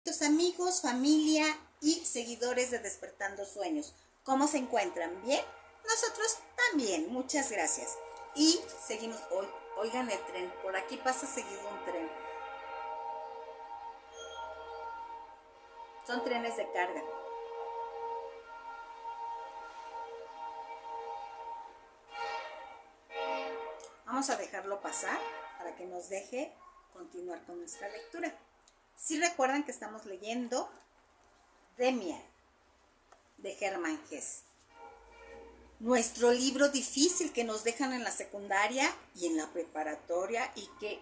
Amigos, familia y seguidores de Despertando Sueños. ¿Cómo se encuentran? ¿Bien? Nosotros también, muchas gracias. Y seguimos hoy. Oigan el tren, por aquí pasa seguido un tren. Son trenes de carga. Vamos a dejarlo pasar para que nos deje continuar con nuestra lectura. Si recuerdan que estamos leyendo Demian, de Hermann Hesse. Nuestro libro difícil que nos dejan en la secundaria y en la preparatoria y que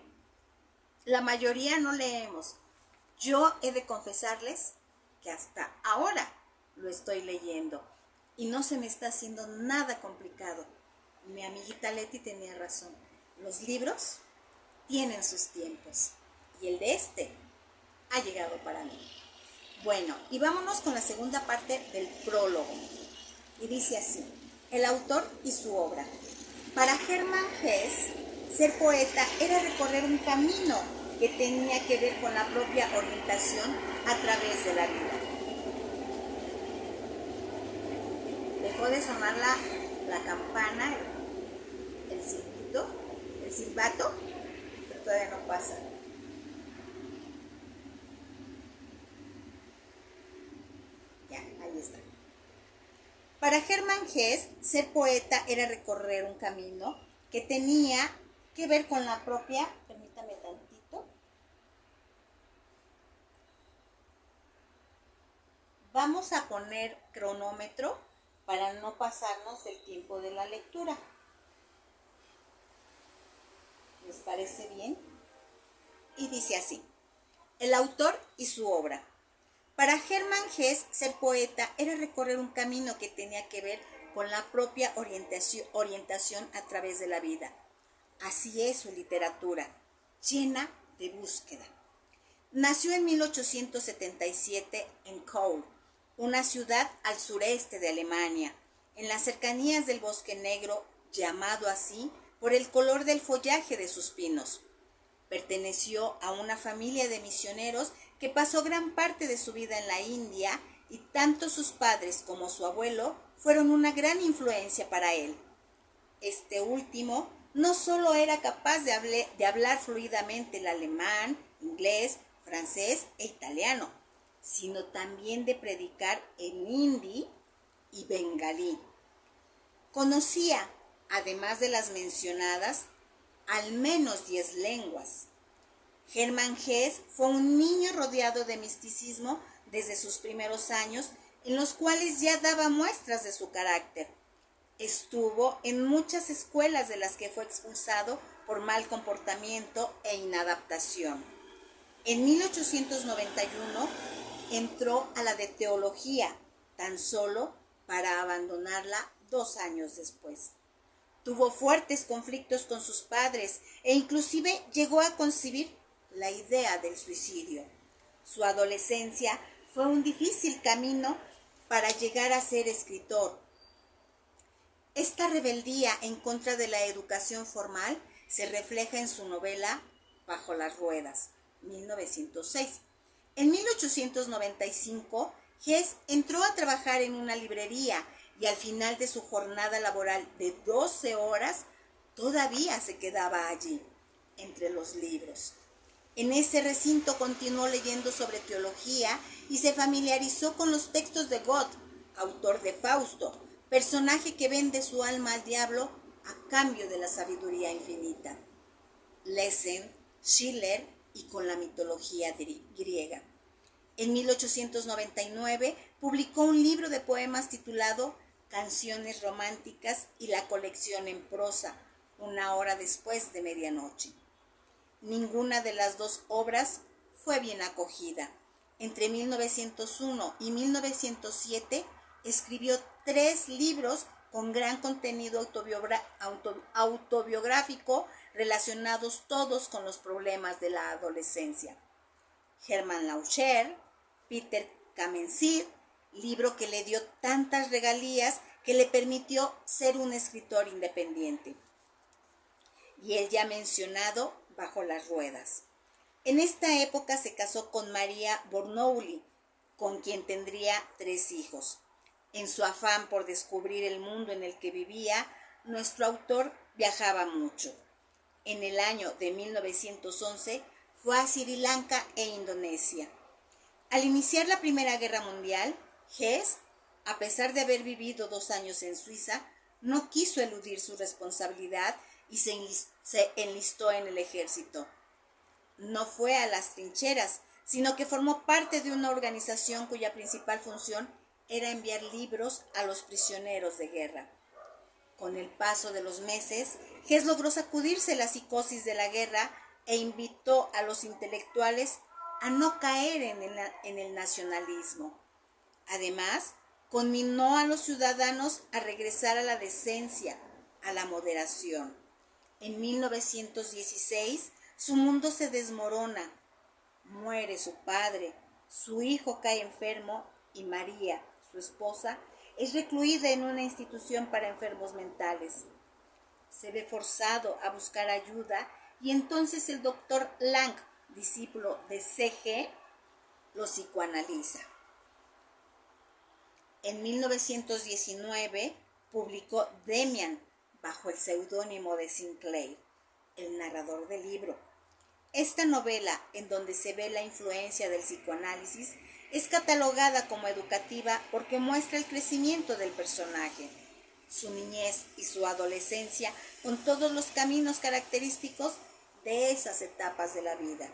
la mayoría no leemos. Yo he de confesarles que hasta ahora lo estoy leyendo y no se me está haciendo nada complicado. Mi amiguita Leti tenía razón. Los libros tienen sus tiempos y el de este ha llegado para mí. Bueno, y vámonos con la segunda parte del prólogo. Y dice así: el autor y su obra. Para Hermann Hesse, ser poeta era recorrer un camino que tenía que ver con la propia orientación a través de la vida. Dejó de sonar la campana, el silbato, pero todavía no pasa. Ya, ahí está. Para Hermann Hesse, ser poeta era recorrer un camino que tenía que ver con la propia, permítame tantito. Vamos a poner cronómetro para no pasarnos del tiempo de la lectura. ¿Les parece bien? Y dice así: el autor y su obra. Para Hermann Hesse, ser poeta era recorrer un camino que tenía que ver con la propia orientación a través de la vida. Así es su literatura, llena de búsqueda. Nació en 1877 en Kaul, una ciudad al sureste de Alemania, en las cercanías del Bosque Negro, llamado así por el color del follaje de sus pinos. Perteneció a una familia de misioneros que pasó gran parte de su vida en la India y tanto sus padres como su abuelo fueron una gran influencia para él. Este último no solo era capaz de hablar fluidamente el alemán, inglés, francés e italiano, sino también de predicar en hindi y bengalí. Conocía, además de las mencionadas, al menos 10 lenguas. Hermann Hesse fue un niño rodeado de misticismo desde sus primeros años, en los cuales ya daba muestras de su carácter. Estuvo en muchas escuelas de las que fue expulsado por mal comportamiento e inadaptación. En 1891 entró a la de teología, tan solo para abandonarla 2 años después. Tuvo fuertes conflictos con sus padres e inclusive llegó a concebir la idea del suicidio. Su adolescencia fue un difícil camino para llegar a ser escritor. Esta rebeldía en contra de la educación formal se refleja en su novela Bajo las ruedas, 1906. En 1895, Hesse entró a trabajar en una librería y al final de su jornada laboral de 12 horas, todavía se quedaba allí, entre los libros. En ese recinto continuó leyendo sobre teología y se familiarizó con los textos de Goethe, autor de Fausto, personaje que vende su alma al diablo a cambio de la sabiduría infinita. Lessing, Schiller y con la mitología griega. En 1899 publicó un libro de poemas titulado Canciones románticas y la colección en prosa, Una hora después de medianoche. Ninguna de las dos obras fue bien acogida. Entre 1901 y 1907 escribió 3 libros con gran contenido autobiográfico relacionados todos con los problemas de la adolescencia. Hermann Lauscher, Peter Kamenzind, libro que le dio tantas regalías que le permitió ser un escritor independiente. Y el ya mencionado Bajo las ruedas. En esta época se casó con María Bernoulli, con quien tendría 3 hijos. En su afán por descubrir el mundo en el que vivía, nuestro autor viajaba mucho. En el año de 1911 fue a Sri Lanka e Indonesia. Al iniciar la Primera Guerra Mundial, Hess, a pesar de haber vivido 2 años en Suiza, no quiso eludir su responsabilidad y se enlistó en el ejército. No fue a las trincheras, sino que formó parte de una organización cuya principal función era enviar libros a los prisioneros de guerra. Con el paso de los meses, Hess logró sacudirse la psicosis de la guerra e invitó a los intelectuales a no caer en el nacionalismo. Además, conminó a los ciudadanos a regresar a la decencia, a la moderación. En 1916, su mundo se desmorona. Muere su padre, su hijo cae enfermo y María, su esposa, es recluida en una institución para enfermos mentales. Se ve forzado a buscar ayuda y entonces el doctor Lang, discípulo de C.G., lo psicoanaliza. En 1919 publicó Demian bajo el seudónimo de Sinclair, el narrador del libro. Esta novela, en donde se ve la influencia del psicoanálisis, es catalogada como educativa porque muestra el crecimiento del personaje, su niñez y su adolescencia con todos los caminos característicos de esas etapas de la vida.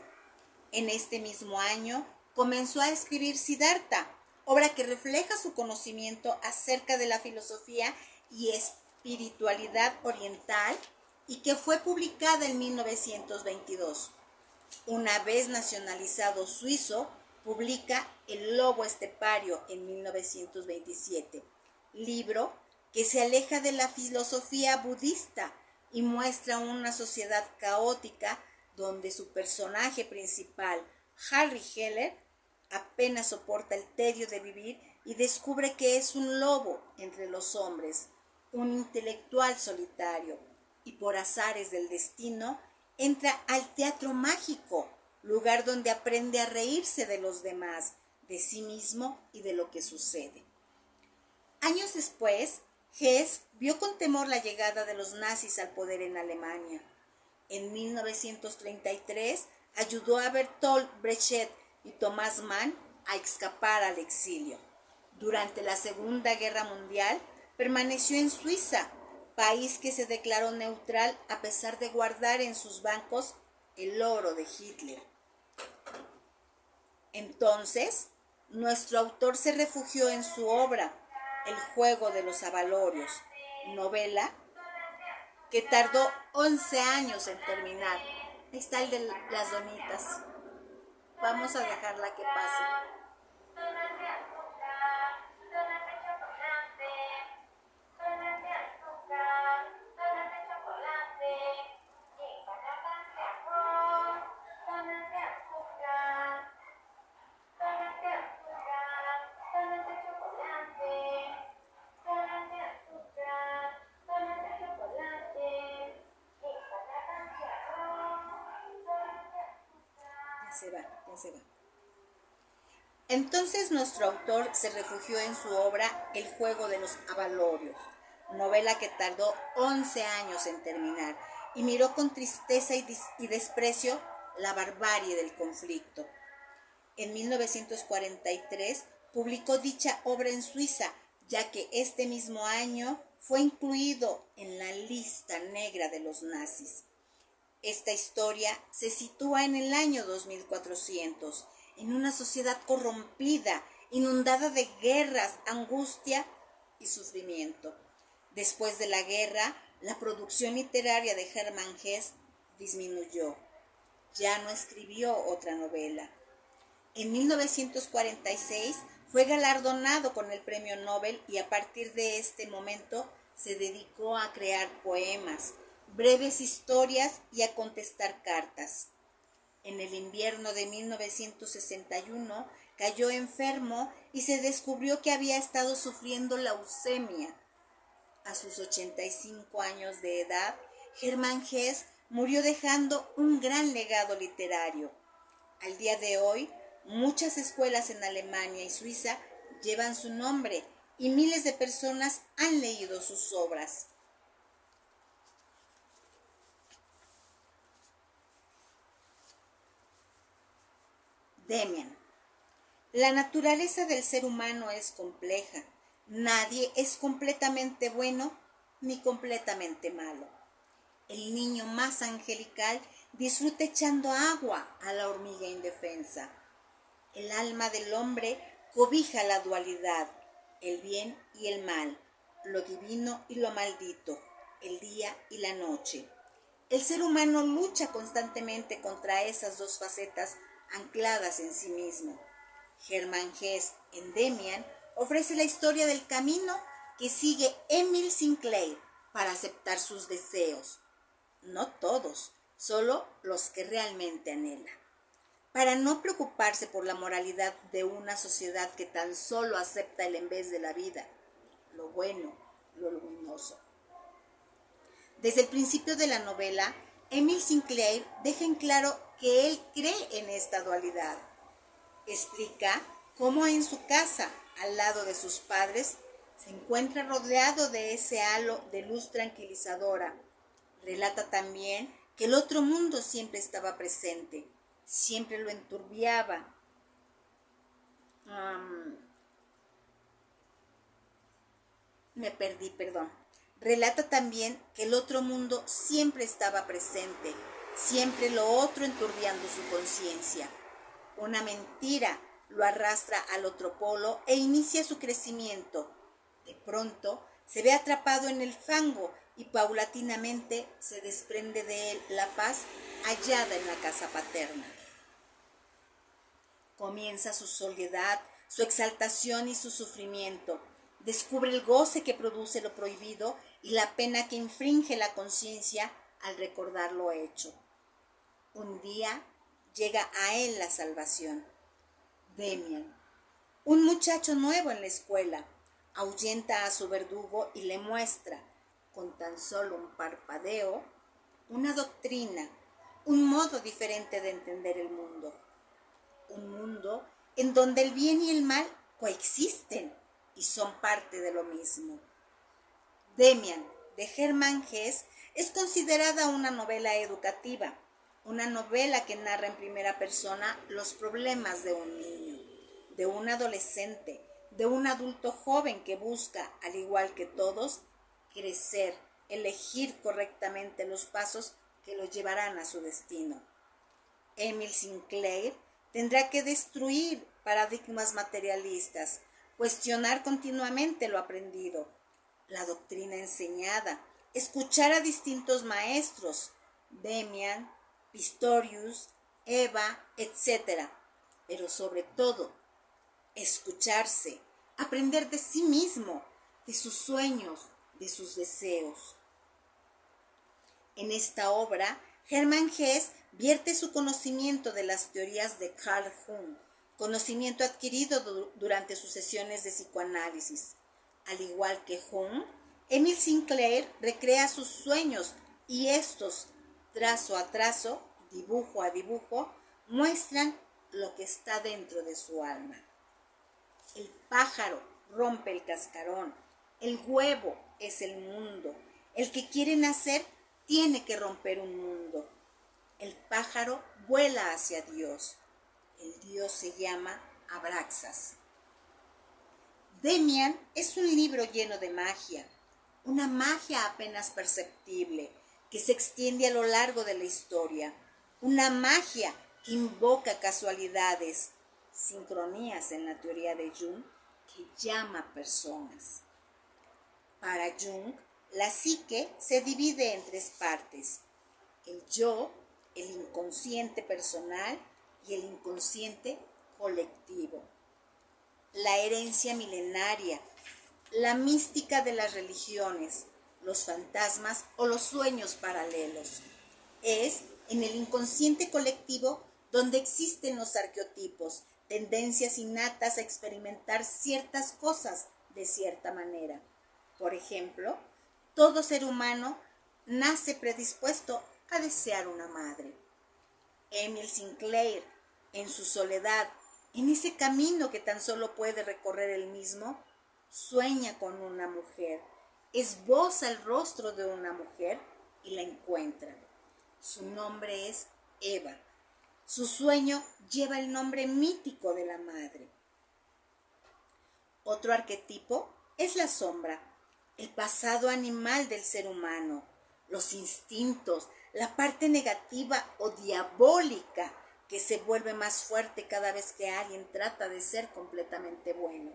En este mismo año comenzó a escribir Siddhartha, obra que refleja su conocimiento acerca de la filosofía y espiritualidad oriental y que fue publicada en 1922. Una vez nacionalizado suizo, publica El lobo estepario en 1927, libro que se aleja de la filosofía budista y muestra una sociedad caótica donde su personaje principal, Harry Heller, apenas soporta el tedio de vivir y descubre que es un lobo entre los hombres, un intelectual solitario, y por azares del destino entra al teatro mágico, lugar donde aprende a reírse de los demás, de sí mismo y de lo que sucede. Años después, Hess vio con temor la llegada de los nazis al poder en Alemania. En 1933 ayudó a Bertolt Brecht y Thomas Mann a escapar al exilio. Durante la Segunda Guerra Mundial permaneció en Suiza, país que se declaró neutral a pesar de guardar en sus bancos el oro de Hitler. Entonces, nuestro autor se refugió en su obra, El juego de los abalorios, novela que tardó 11 años en terminar. Ahí está el de las donitas. Vamos a dejarla que pase. Ya se va. Entonces nuestro autor se refugió en su obra El juego de los abalorios, novela que tardó 11 años en terminar, y miró con tristeza y desprecio la barbarie del conflicto. En 1943 publicó dicha obra en Suiza, ya que este mismo año fue incluido en la lista negra de los nazis. Esta historia se sitúa en el año 2400, en una sociedad corrompida, inundada de guerras, angustia y sufrimiento. Después de la guerra, la producción literaria de Hermann Hesse disminuyó. Ya no escribió otra novela. En 1946 fue galardonado con el Premio Nobel y a partir de este momento se dedicó a crear poemas, breves historias y a contestar cartas. En el invierno de 1961 cayó enfermo y se descubrió que había estado sufriendo leucemia. A sus 85 años de edad, Hermann Hesse murió dejando un gran legado literario. Al día de hoy, muchas escuelas en Alemania y Suiza llevan su nombre y miles de personas han leído sus obras. Demian. La naturaleza del ser humano es compleja. Nadie es completamente bueno ni completamente malo. El niño más angelical disfruta echando agua a la hormiga indefensa. El alma del hombre cobija la dualidad, el bien y el mal, lo divino y lo maldito, el día y la noche. El ser humano lucha constantemente contra esas dos facetas ancladas en sí mismo. Hermann Hesse, en Demian, ofrece la historia del camino que sigue Emil Sinclair para aceptar sus deseos. No todos, solo los que realmente anhela. Para no preocuparse por la moralidad de una sociedad que tan solo acepta el en vez de la vida, lo bueno, lo luminoso. Desde el principio de la novela, Emil Sinclair deja en claro que él cree en esta dualidad. Explica cómo en su casa, al lado de sus padres, se encuentra rodeado de ese halo de luz tranquilizadora. Relata también que el otro mundo siempre estaba presente, siempre lo enturbiaba. Relata también que el otro mundo siempre estaba presente, siempre lo otro enturbiando su conciencia. Una mentira lo arrastra al otro polo e inicia su crecimiento. De pronto se ve atrapado en el fango y paulatinamente se desprende de él la paz hallada en la casa paterna. Comienza su soledad, su exaltación y su sufrimiento. Descubre el goce que produce lo prohibido y la pena que infringe la conciencia al recordar lo hecho. Un día llega a él la salvación. Demian, un muchacho nuevo en la escuela, ahuyenta a su verdugo y le muestra, con tan solo un parpadeo, una doctrina, un modo diferente de entender el mundo. Un mundo en donde el bien y el mal coexisten y son parte de lo mismo. Demian, de Hermann Hesse, es considerada una novela educativa, una novela que narra en primera persona los problemas de un niño, de un adolescente, de un adulto joven que busca, al igual que todos, crecer, elegir correctamente los pasos que lo llevarán a su destino. Emil Sinclair tendrá que destruir paradigmas materialistas, cuestionar continuamente lo aprendido, la doctrina enseñada, escuchar a distintos maestros, Demian, Pistorius, Eva, etc. Pero sobre todo, escucharse, aprender de sí mismo, de sus sueños, de sus deseos. En esta obra, Hermann Hesse vierte su conocimiento de las teorías de Carl Jung, conocimiento adquirido durante sus sesiones de psicoanálisis. Al igual que Jung, Emil Sinclair recrea sus sueños y estos, trazo a trazo, dibujo a dibujo, muestran lo que está dentro de su alma. El pájaro rompe el cascarón, el huevo es el mundo, el que quiere nacer tiene que romper un mundo. El pájaro vuela hacia Dios. El Dios se llama Abraxas. Demian es un libro lleno de magia, una magia apenas perceptible que se extiende a lo largo de la historia, una magia que invoca casualidades, sincronías en la teoría de Jung, que llama personas. Para Jung, la psique se divide en tres partes: el yo, el inconsciente personal y el inconsciente colectivo. La herencia milenaria, la mística de las religiones, los fantasmas o los sueños paralelos. Es en el inconsciente colectivo donde existen los arqueotipos, tendencias innatas a experimentar ciertas cosas de cierta manera. Por ejemplo, todo ser humano nace predispuesto a desear una madre. Emil Sinclair En su soledad, en ese camino que tan solo puede recorrer él mismo, sueña con una mujer, esboza el rostro de una mujer y la encuentra. Su nombre es Eva. Su sueño lleva el nombre mítico de la madre. Otro arquetipo es la sombra, el pasado animal del ser humano, los instintos, la parte negativa o diabólica que se vuelve más fuerte cada vez que alguien trata de ser completamente bueno.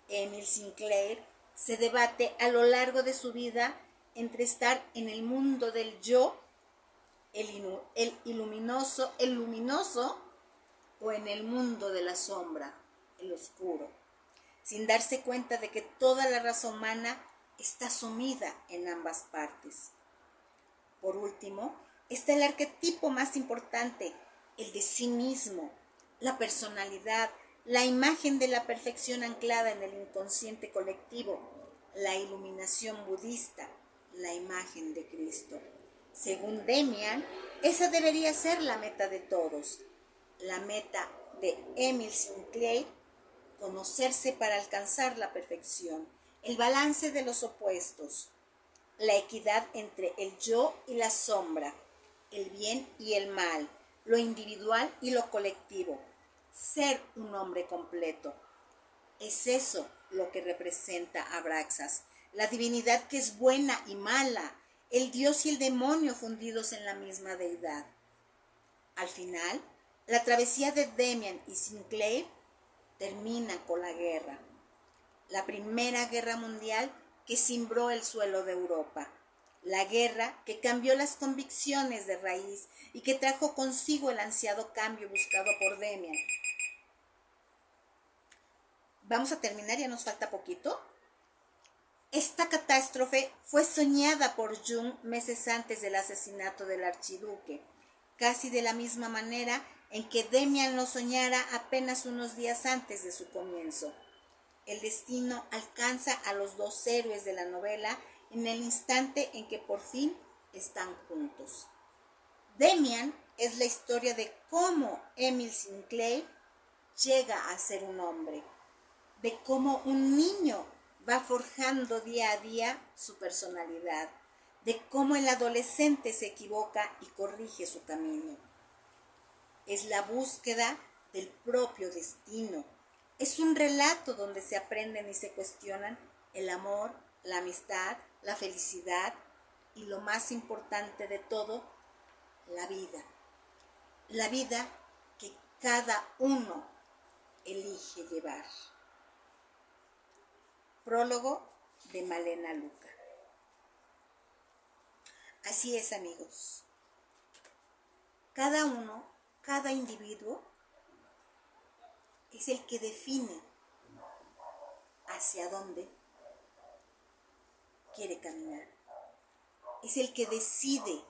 Emil Sinclair se debate a lo largo de su vida entre estar en el mundo del yo, el luminoso, o en el mundo de la sombra, el oscuro, sin darse cuenta de que toda la raza humana está sumida en ambas partes. Por último, está el arquetipo más importante, el de sí mismo, la personalidad, la imagen de la perfección anclada en el inconsciente colectivo, la iluminación budista, la imagen de Cristo. Según Demian, esa debería ser la meta de todos. La meta de Emil Sinclair, conocerse para alcanzar la perfección, el balance de los opuestos, la equidad entre el yo y la sombra, el bien y el mal, lo individual y lo colectivo, ser un hombre completo. Es eso lo que representa Abraxas, la divinidad que es buena y mala, el Dios y el demonio fundidos en la misma deidad. Al final, la travesía de Demian y Sinclair termina con la guerra, la Primera Guerra Mundial que cimbró el suelo de Europa, la guerra que cambió las convicciones de raíz y que trajo consigo el ansiado cambio buscado por Demian. Vamos a terminar, ya nos falta poquito. Esta catástrofe fue soñada por Jung meses antes del asesinato del archiduque, casi de la misma manera en que Demian lo soñara apenas unos días antes de su comienzo. El destino alcanza a los dos héroes de la novela en el instante en que por fin están juntos. Demian es la historia de cómo Emil Sinclair llega a ser un hombre, de cómo un niño va forjando día a día su personalidad, de cómo el adolescente se equivoca y corrige su camino. Es la búsqueda del propio destino. Es un relato donde se aprenden y se cuestionan el amor, la amistad, la felicidad y lo más importante de todo, la vida. La vida que cada uno elige llevar. Prólogo de Malena Luca. Así es, amigos. Cada uno, cada individuo es el que define hacia dónde quiere caminar. Es el que decide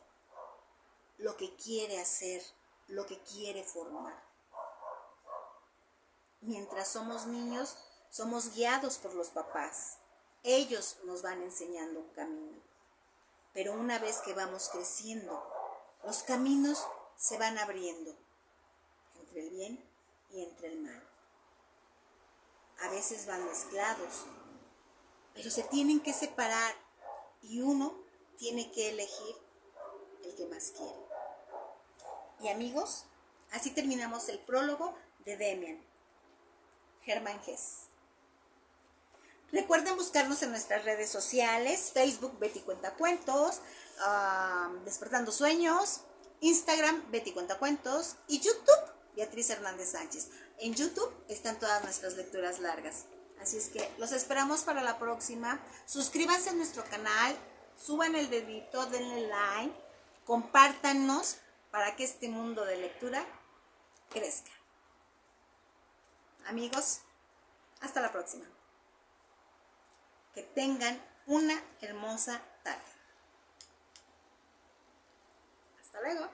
lo que quiere hacer, lo que quiere formar. Mientras somos niños, somos guiados por los papás. Ellos nos van enseñando un camino. Pero una vez que vamos creciendo, los caminos se van abriendo entre el bien y entre el mal. A veces van mezclados, pero se tienen que separar y uno tiene que elegir el que más quiere. Y amigos, así terminamos el prólogo de Demian, Hermann Hesse. Recuerden buscarnos en nuestras redes sociales, Facebook Betty Cuentacuentos, Despertando Sueños, Instagram Betty Cuentacuentos y YouTube Beatriz Hernández Sánchez. En YouTube están todas nuestras lecturas largas. Así es que los esperamos para la próxima. Suscríbanse a nuestro canal, suban el dedito, denle like, compártanos para que este mundo de lectura crezca. Amigos, hasta la próxima. Que tengan una hermosa tarde. Hasta luego.